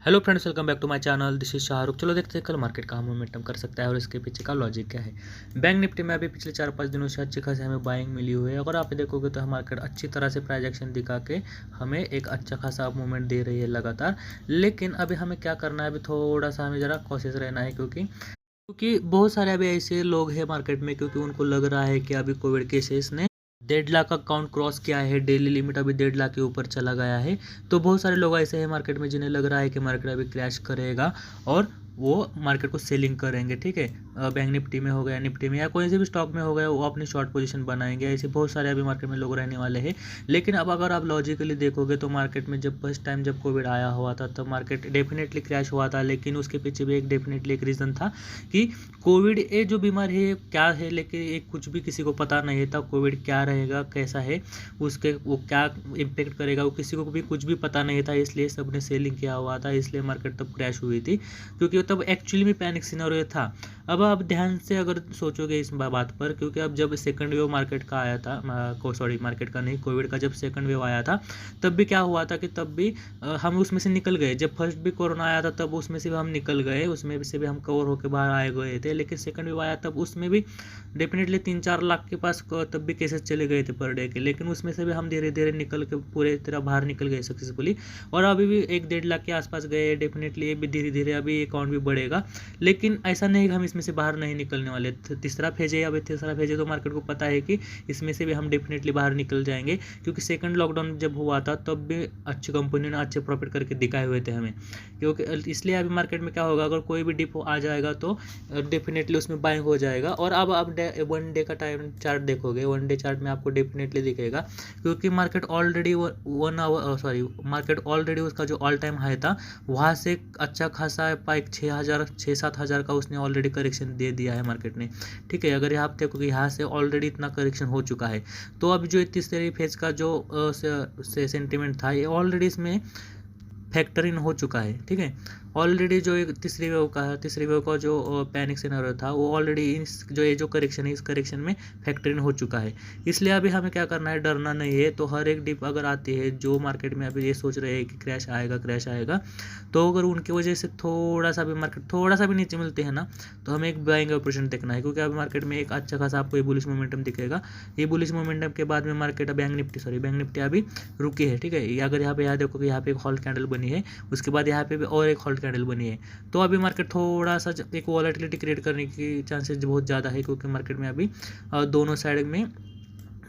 Hello friends, welcome back to my channel. This is Shahrukh. चलो देखते हैं कल मार्केट कहाँ मोमेंटम कर सकता है और इसके पीछे का लॉजिक क्या है। बैंक निफ्टी में अभी पिछले 4-5 दिनों से अच्छी खासी हमें बाइंग मिली हुई है। अगर आप देखोगे तो मार्केट अच्छी तरह से प्राइस एक्शन दिखा के हमें एक अच्छा खासा मूवमेंट दे रही है लगातार। लेकिन अभी हमें क्या करना है, अभी थोड़ा सा हमें ज़रा कॉशियस रहना है, क्योंकि बहुत सारे अभी ऐसे लोग हैं मार्केट में, क्योंकि उनको लग रहा है कि अभी कोविड केसेस ने 1.5 लाख का काउंट क्रॉस किया है। डेली लिमिट अभी 1.5 लाख के ऊपर चला गया है। तो बहुत सारे लोग ऐसे हैं मार्केट में जिन्हें लग रहा है कि मार्केट अभी क्रैश करेगा और वो मार्केट को सेलिंग करेंगे। ठीक है, बैंक निफ्टी में हो गया, निफ्टी में या कोई से भी स्टॉक में हो गया, वो अपनी शॉर्ट पोजीशन बनाएंगे। ऐसे बहुत सारे अभी मार्केट में लोग रहने वाले हैं। लेकिन अब अगर आप लॉजिकली देखोगे तो मार्केट में जब फर्स्ट टाइम जब कोविड आया हुआ था तब मार्केट डेफिनेटली क्रैश हुआ था। लेकिन उसके पीछे भी एक डेफिनेटली एक रीज़न था कि कोविड ये जो बीमारी है क्या है, लेकिन एक कुछ भी किसी को पता नहीं था कोविड क्या रहेगा, कैसा है, उसके वो क्या इम्पेक्ट करेगा, वो किसी को भी कुछ भी पता नहीं था। इसलिए सबने सेलिंग किया हुआ था, इसलिए मार्केट तब क्रैश हुई थी, क्योंकि तब एक्चुअली में पैनिक सिनेरियो था। अब आप ध्यान से अगर सोचोगे इस बात पर, क्योंकि अब जब सेकंड वेव मार्केट का आया था, मार्केट का नहीं, कोविड का जब सेकंड वेव आया था तब भी क्या हुआ था कि तब भी हम उसमें से निकल गए। जब फर्स्ट भी कोरोना आया था तब उसमें से भी हम निकल गए, उसमें से भी हम कवर होकर बाहर आए गए थे। लेकिन सेकंड वेव आया तब उसमें भी डेफिनेटली 3-4 लाख के पास तब भी केसेस चले गए थे पर डे के। लेकिन उसमें से भी हम धीरे धीरे निकल के पूरे तरह बाहर निकल गए सक्सेसफुली, और अभी भी 1-1.5 लाख के आसपास गए। डेफिनेटली ये भी धीरे धीरे अभी अकाउंट भी बढ़ेगा। लेकिन ऐसा नहीं कि हम इसमें से बाहर नहीं निकलने वाले। तीसरा फेज है, अभी तीसरा फेज है तो मार्केट को पता है कि इसमें से भी हम डेफिनेटली बाहर निकल जाएंगे, क्योंकि सेकंड लॉकडाउन जब हुआ था तब भी अच्छी कंपनी ने अच्छे प्रॉफिट करके दिखाए हुए थे हमें। क्योंकि इसलिए अभी मार्केट में क्या होगा, अगर कोई भी डिप आ जाएगा तो डेफिनेटली उसमें बाइंग हो जाएगा। और अब आप 1 डे का टाइम चार्ट देखोगे, 1 डे चार्ट में आपको डेफिनेटली दिखेगा, क्योंकि मार्केट ऑलरेडी मार्केट ऑलरेडी उसका जो ऑल टाइम हाई था वहाँ से अच्छा खासा पाइक 6,000-7,000 का उसने ऑलरेडी करेक्शन दे दिया है मार्केट ने। ठीक है, अगर आप देखो कि यहाँ से ऑलरेडी इतना करेक्शन हो चुका है, तो अब जो तीसरे फेज का जो सेंटिमेंट था ये ऑलरेडी इसमें फैक्टर इन हो चुका है। ठीक है, ऑलरेडी जो एक तीसरी वेव का जो पैनिक सिनेरियो था वो ऑलरेडी इस जो ये जो करेक्शन है इस करेक्शन में फैक्टर इन हो चुका है। इसलिए अभी हमें क्या करना है, डरना नहीं है। तो हर एक डिप अगर आती है, जो मार्केट में अभी ये सोच रहे हैं कि क्रैश आएगा, तो अगर उनकी वजह से थोड़ा सा भी मार्केट थोड़ा सा भी नीचे मिलते हैं ना, तो हमें एक बाइंग ऑपरेशन देखना है, क्योंकि अभी मार्केट में एक अच्छा खासा आपको ये बुलिश मोमेंटम दिखेगा। ये बुलिश मोमेंटम के बाद में मार्केट बैंक निफ्टी अभी रुकी है। ठीक है, अगर यहाँ पे देखो कि यहाँ पे एक हॉल्ट कैंडल बनी है, उसके बाद यहाँ पे भी और एक हॉल्ट कैंडल बनी है, तो अभी मार्केट थोड़ा सा एक वॉलेटिलिटी क्रिएट करने की चांसेस बहुत ज़्यादा है, क्योंकि मार्केट में अभी दोनों साइड में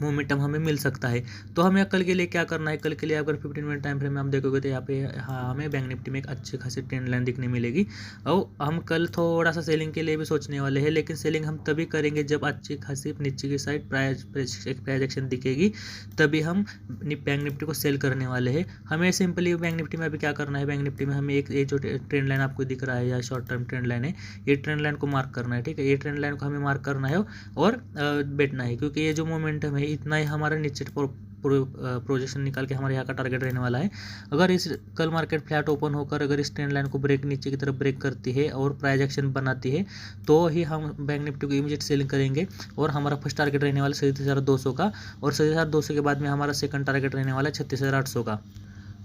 मोमेंटम हमें मिल सकता है। तो हमें कल के लिए क्या करना है, कल के लिए अगर 15 मिनट टाइम फ्रेम में हम देखोगे तो यहाँ पे हमें बैंक निफ्टी में एक अच्छी खासी ट्रेंड लाइन दिखने मिलेगी। और हम कल थोड़ा सा सेलिंग के लिए भी सोचने वाले हैं, लेकिन सेलिंग हम तभी करेंगे जब अच्छी खासी नीचे की साइड प्राइस एक्शन दिखेगी, तभी हम बैंक निफ्टी को सेल करने वाले हैं। हमें सिंपली बैंक निफ्टी में अभी क्या करना है, बैंक निफ्टी में हमें एक ये जो ट्रेंड लाइन आपको दिख रहा है या शॉर्ट टर्म ट्रेंड लाइन है, ये ट्रेंड लाइन को मार्क करना है। ठीक है, ये ट्रेंड लाइन को हमें मार्क करना है और बैठना है, क्योंकि ये जो मोमेंटम है इतना ही हमारा नीचे प्रोजेक्शन निकाल के हमारे यहाँ का टारगेट रहने वाला है। अगर इस कल मार्केट फ्लैट ओपन होकर अगर इस ट्रेंड लाइन को ब्रेक नीचे की तरफ ब्रेक करती है और प्राइस एक्शन बनाती है, तो ही हम बैंक निफ्टी को इमीडिएट सेलिंग करेंगे। और हमारा फर्स्ट टारगेट रहने वाला 37,200 का, और 37,200 के बाद में हमारा सेकंड टारगेट रहने वाला है 36,800 का।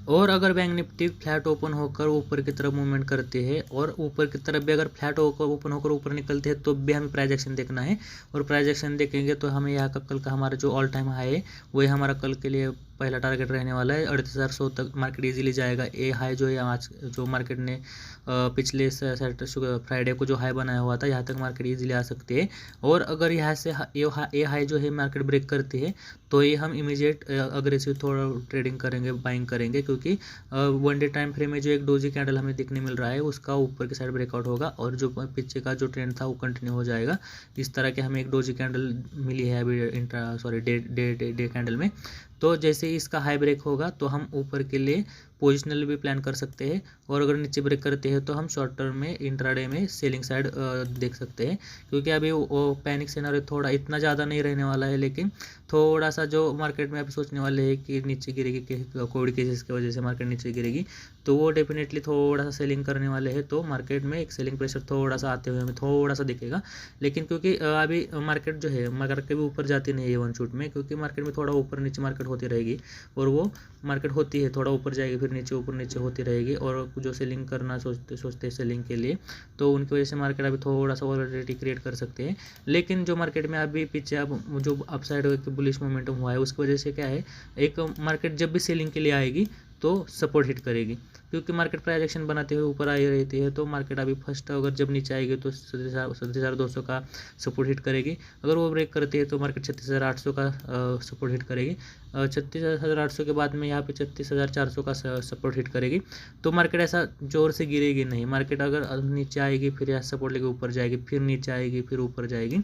और अगर बैंक निफ्टी फ्लैट ओपन होकर ऊपर की तरफ मूवमेंट करती है, और ऊपर की तरफ भी अगर फ्लैट होकर ओपन होकर ऊपर निकलती है, तो भी हमें प्राइस एक्शन देखना है। और प्राइस एक्शन देखेंगे तो हमें यहाँ का कल का हमारा जो ऑल टाइम हाई है वही हमारा कल के लिए पहला टारगेट रहने वाला है। 38,100 तक मार्केट इजीली जाएगा। ये हाई जो है आज जो मार्केट ने पिछले फ्राइडे को जो हाई बनाया हुआ था, यहाँ तक मार्केट इजीली आ सकती है। और अगर यहाँ से ये हाई जो है मार्केट ब्रेक करती है, तो ये हम इमीडिएट अग्रेसिव थोड़ा ट्रेडिंग करेंगे, बाइंग करेंगे, क्योंकि 1 डे टाइम फ्रेम में जो एक डोजी कैंडल हमें दिखने मिल रहा है उसका ऊपर की साइड ब्रेकआउट होगा, और जो पीछे का जो ट्रेंड था वो कंटिन्यू हो जाएगा। इस तरह के हमें एक डोजी कैंडल मिली है अभी डे कैंडल में। तो जैसे ही इसका हाई ब्रेक होगा तो हम ऊपर के लिए पोजिशनल भी प्लान कर सकते हैं, और अगर नीचे ब्रेक करते हैं तो हम शॉर्ट टर्म में इंट्राडे में सेलिंग साइड देख सकते हैं। क्योंकि अभी वो पैनिक सिनेरियो थोड़ा इतना ज़्यादा नहीं रहने वाला है, लेकिन थोड़ा सा जो मार्केट में अभी सोचने वाले हैं कि नीचे गिरेगी, कोविड केसेस की वजह से मार्केट नीचे गिरेगी, तो वो डेफिनेटली थोड़ा सा सेलिंग करने वाले हैं। तो मार्केट में एक सेलिंग प्रेशर थोड़ा सा आते हुए हमें थोड़ा सा दिखेगा। लेकिन क्योंकि अभी मार्केट जो है मार्केट के भी ऊपर जाती नहीं है वन शूट में, क्योंकि मार्केट में थोड़ा ऊपर नीचे मार्केट होती रहेगी, और वो मार्केट होती है थोड़ा ऊपर जाएगी फिर नीचे ऊपर नीचे होती रहेगी। और जो सेलिंग करना सोचते हैं सेलिंग के लिए, तो उनकी वजह से मार्केट अभी थोड़ा सा वॉलेटिलिटी क्रिएट कर सकते हैं। लेकिन जो मार्केट में अभी पीछे अब जो अपसाइड एक बुलिश मोमेंटम हुआ है, उसकी वजह से क्या है, एक मार्केट जब भी सेलिंग के लिए आएगी तो सपोर्ट हिट करेगी, क्योंकि मार्केट प्राइस एक्शन बनाते हुए ऊपर आई रहती है। तो मार्केट अभी फर्स्ट अगर जब नीचे आएगी तो 37,200 का सपोर्ट हिट करेगी। अगर वो ब्रेक करती है तो मार्केट 36,800 का सपोर्ट हिट करेगी। 36,800 के बाद में यहाँ पे 36,400 का सपोर्ट हिट करेगी। तो मार्केट ऐसा जोर से गिरेगी नहीं। मार्केट अगर नीचे आएगी फिर यहाँ सपोर्ट लेके ऊपर जाएगी, फिर नीचे आएगी फिर ऊपर जाएगी।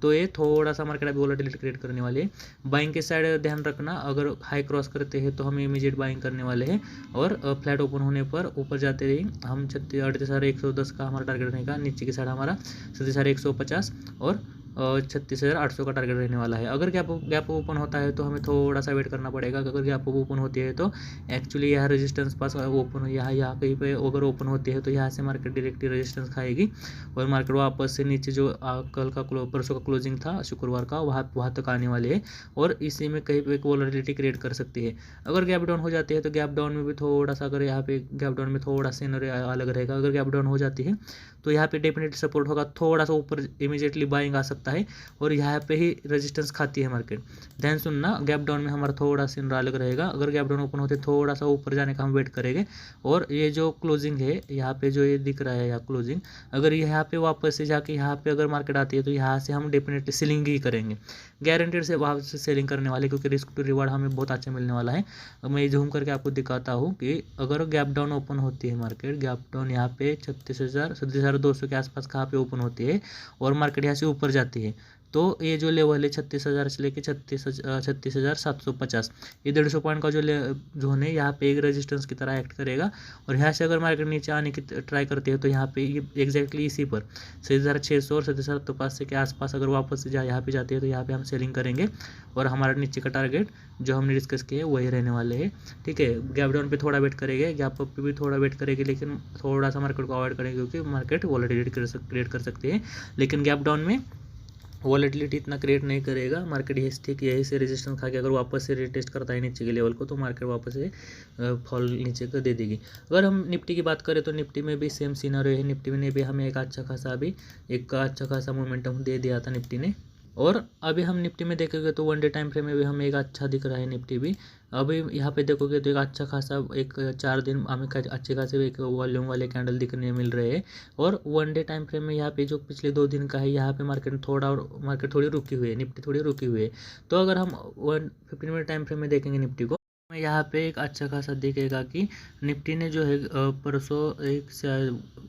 तो ये थोड़ा सा मार्केट अभी वोलेटिलिटी क्रिएट करने वाली है। बाइंग के साइड ध्यान रखना, अगर हाई क्रॉस करते हैं तो हम इमीडिएट बाइंग करने वाले हैं। और फ्लैट ओपन होने पर ऊपर जाते रही हम 38,110 का हमारा टारगेट रहेगा। नीचे की साइड हमारा 37,150 और 36,800 का टारगेट रहने वाला है। अगर गैप ओपन होता है तो हमें थोड़ा सा वेट करना पड़ेगा। अगर गैप ओपन होती है तो एक्चुअली यहाँ रेजिस्टेंस पास ओपन हो, यहाँ कहीं पे अगर ओपन होती है तो यहाँ से मार्केट डायरेक्टली रेजिस्टेंस खाएगी और मार्केट वापस से नीचे जो कल का परसों का क्लोजिंग था शुक्रवार का, वहाँ तक आने वाली है और इसी में कहीं पे एक वोलेटिलिटी क्रिएट कर सकती है। अगर गैप डाउन हो जाती है तो गैप डाउन में भी थोड़ा सा, अगर यहाँ पे गैप डाउन में थोड़ा सा अलग रहेगा। अगर गैप डाउन हो जाती है तो यहाँ पे डेफिनेटली सपोर्ट होगा, थोड़ा सा ऊपर इमीडिएटली बाइंग आ सकता है और यहाँ पे ही रेजिस्टेंस खाती है मार्केट। ध्यान सुनना, गैप डाउन में हमारा थोड़ा सा अलग रहेगा। अगर गैप डाउन ओपन होते थोड़ा सा ऊपर जाने का हम वेट करेंगे। और ये जो क्लोजिंग है यहाँ पे जो ये दिख रहा है यहाँ क्लोजिंग, अगर यहाँ पे वापस से जाके यहाँ पे अगर मार्केट आती है तो यहाँ से हम डेफिनेटली सेलिंग ही करेंगे, गारंटेड से वहाँ से सेलिंग करने वाले, क्योंकि रिस्क टू रिवार्ड हमें बहुत अच्छा मिलने वाला है। मैं जूम करके आपको दिखाता हूँ कि अगर गैप डाउन ओपन होती है मार्केट, गैप डाउन यहाँ पे 37,200 के आसपास कहाँ पे ओपन होती है और मार्केट यहाँ से ऊपर जाती है, तो ये जो लेवल है 36,000 से लेके 36,750, ये 150 पॉइंट का जो जोन है यहाँ पे एक रेजिस्टेंस की तरह एक्ट करेगा। और यहाँ से अगर मार्केट नीचे आने की ट्राई करती है तो यहाँ पे ये एग्जैक्टली इसी पर 37,600 और 37,500 के आसपास अगर वापस से यहाँ पे जाती है तो यहाँ पे हम सेलिंग करेंगे और हमारा नीचे का टारगेट जो हमने डिस्कस किया वही रहने वाले हैं। ठीक है, गैप डाउन पे थोड़ा वेट करेंगे, गैप अप पे भी थोड़ा वेट करेंगे, लेकिन थोड़ा सा मार्केट को अवॉइड करेंगे क्योंकि मार्केट वॉलेटिलिटी क्रिएट कर सकते हैं। लेकिन गैप डाउन में वॉलेटिलिटी इतना क्रिएट नहीं करेगा। मार्केट यही ठीक यही से रेजिस्टेंस खा के अगर वापस से रिटेस्ट करता है नीचे के लेवल को तो मार्केट वापस से फॉल नीचे को दे देगी। अगर हम निफ्टी की बात करें तो निफ्टी में भी सेम सीनरी है। निफ्टी में भी हमें एक अच्छा खासा मोमेंटम दे दिया था निफ्टी ने। और अभी हम निफ्टी में देखेंगे तो वन डे टाइम फ्रेम में भी हमें एक अच्छा दिख रहा है निफ्टी भी। अभी यहाँ पे देखोगे तो एक अच्छा खासा एक 4 दिन हमें अच्छे खासे एक वॉल्यूम वाले कैंडल दिखने मिल रहे हैं। और वन डे टाइम फ्रेम में यहाँ पे जो पिछले 2 दिन का है, यहाँ पे मार्केट थोड़ी रुकी हुई है, निफ्टी थोड़ी रुकी हुई है। तो अगर हम 15 मिनट टाइम फ्रेम में देखेंगे निफ्टी को, यहाँ पे एक अच्छा खासा दिखेगा कि निफ्टी ने जो है परसों एक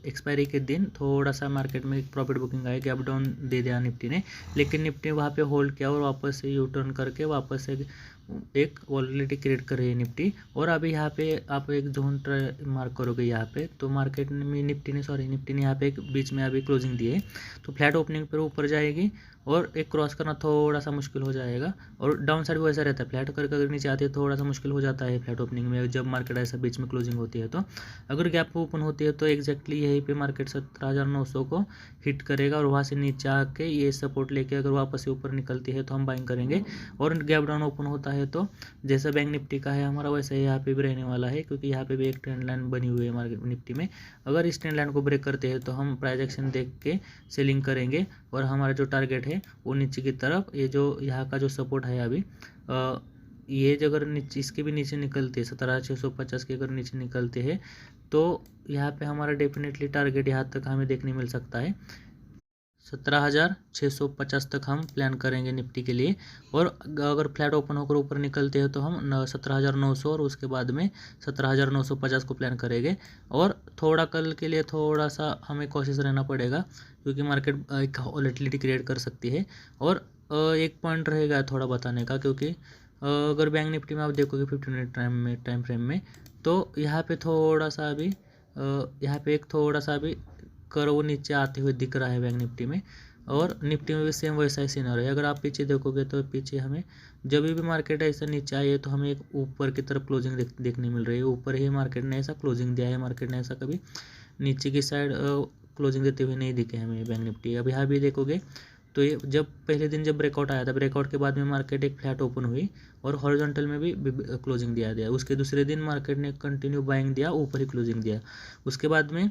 एक्सपायरी के दिन थोड़ा सा मार्केट में एक प्रॉफिट बुकिंग आई, गैप डाउन दे दिया निफ्टी ने, लेकिन निफ्टी वहाँ पे होल्ड किया और वापस से यू टर्न करके वापस से एक वॉलेटिलिटी क्रिएट कर रही है निफ्टी। और अभी यहाँ पे आप एक जोन मार्क करोगे यहाँ पे तो मार्केट में निफ्टी ने यहाँ पे एक बीच में अभी क्लोजिंग दी है, तो फ्लैट ओपनिंग पर ऊपर जाएगी और एक क्रॉस करना थोड़ा सा मुश्किल हो जाएगा। और डाउन साइड भी ऐसा रहता है, फ्लैट करके अगर नीचे आती है थोड़ा सा मुश्किल हो जाता है फ्लैट ओपनिंग में जब मार्केट ऐसा बीच में क्लोजिंग होती है। तो अगर गैप ओपन होती है तो एग्जैक्टली यहीं पे मार्केट 17,900 को हिट करेगा और वहाँ से नीचे आके ये सपोर्ट लेके अगर वापस से ऊपर निकलती है तो हम बाइंग करेंगे। और गैप डाउन ओपन होता है तो जैसा बैंक निफ्टी का है हमारा वैसा ही यहाँ पे भी रहने वाला है, क्योंकि यहाँ पे भी एक ट्रेंड लाइन बनी हुई है मार्केट निफ्टी में। अगर इस ट्रेंड लाइन को ब्रेक करते हैं तो हम प्राइस एक्शन देख के सेलिंग करेंगे और हमारा जो टारगेट है वो नीचे की तरफ, ये जो यहाँ का जो सपोर्ट है अभी ये जो अगर नीचे इसके भी नीचे निकलते हैं 17,650 के अगर नीचे निकलते हैं तो यहाँ पे हमारा डेफिनेटली टारगेट यहाँ तक हमें देखने मिल सकता है। 17,650 तक हम प्लान करेंगे निफ्टी के लिए। और अगर फ्लैट ओपन होकर ऊपर निकलते हैं तो हम 17,900 और उसके बाद में 17,950 को प्लान करेंगे। और थोड़ा कल के लिए थोड़ा सा हमें कोशिश रहना पड़ेगा क्योंकि मार्केट एक वॉलेटिलिटी क्रिएट कर सकती है। और एक पॉइंट रहेगा थोड़ा बताने का, क्योंकि अगर बैंक निफ्टी में आप देखोगे 15 मिनट टाइम फ्रेम में तो यहाँ पे थोड़ा सा अभी यहाँ पे एक थोड़ा सा अभी कर्व नीचे आते हुए दिख रहा है बैंक निफ्टी में। और निफ्टी में भी सेम वैसा ही सीनरी है। अगर आप पीछे देखोगे तो पीछे हमें जब भी मार्केट ऐसा नीचे आई है तो हमें एक ऊपर की तरफ क्लोजिंग देखने मिल रही है। ऊपर ही मार्केट ने ऐसा क्लोजिंग दिया है, मार्केट ने ऐसा कभी नीचे की साइड क्लोजिंग देते हुए नहीं दिखे हमें बैंक निफ्टी। अब यहाँ भी देखोगे तो ये जब पहले दिन जब ब्रेकआउट आया था, ब्रेकआउट के बाद में मार्केट एक फ्लैट ओपन हुई और हॉरिजॉन्टल में भी क्लोजिंग दिया गया। उसके दूसरे दिन मार्केट ने कंटिन्यू बाइंग दिया, ऊपर ही क्लोजिंग दिया। उसके बाद में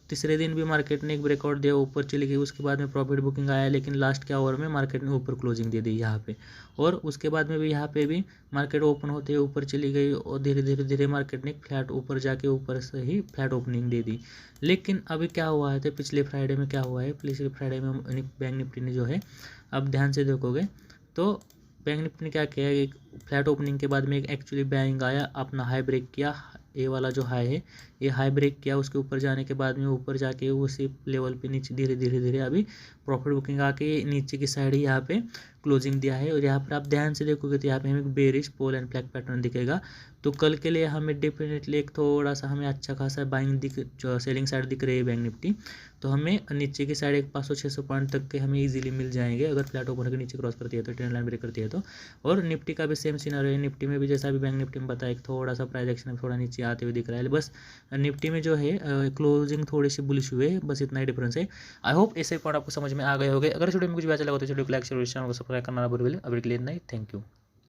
तीसरे दिन भी मार्केट ने एक ब्रेकआउट दिया, ऊपर चली गई। उसके बाद में प्रॉफिट बुकिंग आया, लेकिन लास्ट के आवर में मार्केट ने ऊपर क्लोजिंग दे दी यहाँ पे। और उसके बाद में भी यहाँ पे भी मार्केट ओपन होते ही ऊपर चली गई और धीरे धीरे धीरे मार्केट ने फ्लैट ऊपर जाके ऊपर से ही फ्लैट ओपनिंग दे दी। लेकिन अभी क्या हुआ है, तो पिछले फ्राइडे में क्या हुआ है, पिछले फ्राइडे में बैंक निफ्टी ने जो है, अब ध्यान से देखोगे तो बैंक निफ्टी ने क्या किया, एक फ्लैट ओपनिंग के बाद में एक एक्चुअली बाइंग आया, अपना हाई ब्रेक किया। ये वाला जो हाई है, ये हाई ब्रेक किया। उसके ऊपर जाने के बाद में ऊपर जाके उसी लेवल पे नीचे धीरे धीरे धीरे अभी प्रॉफिट बुकिंग आके नीचे की साइड ही यहाँ पे क्लोजिंग दिया है। और यहाँ पर आप ध्यान से देखोगे तो यहाँ पे हमें bearish pole and flag pattern दिखेगा। तो कल के लिए हमें डेफिनेटली एक थोड़ा सा हमें अच्छा खासा बाइंग जो सेलिंग साइड दिख रही है बैंक निफ्टी। तो हमें नीचे की साइड एक 500-600 पॉइंट तक के हमें इजीली मिल जाएंगे, अगर फ्लैट ओपन के नीचे क्रॉस करती है तो, ट्रेंड लाइन ब्रेक करती है तो। और निफ्टी का भी सेम सिनारियो है। निफ्टी में भी जैसा भी बैंक निफ्टी में बताया, एक थोड़ा सा प्राइस एक्शन थोड़ा नीचे आते हुए दिख रहा है। बस निफ्टी में जो है क्लोजिंग थोड़ी सी बुलिश हुए, बस इतना ही डिफरेंस है। आई होप ऐसे पॉइंट आपको समझ में आ गए होंगे। अगर वीडियो में कुछ भी अच्छा लगा तो वीडियो को लाइक शेयर, चैनल को सब्सक्राइब करना ना भूलें। अभी के लिए इतना ही, थैंक यू।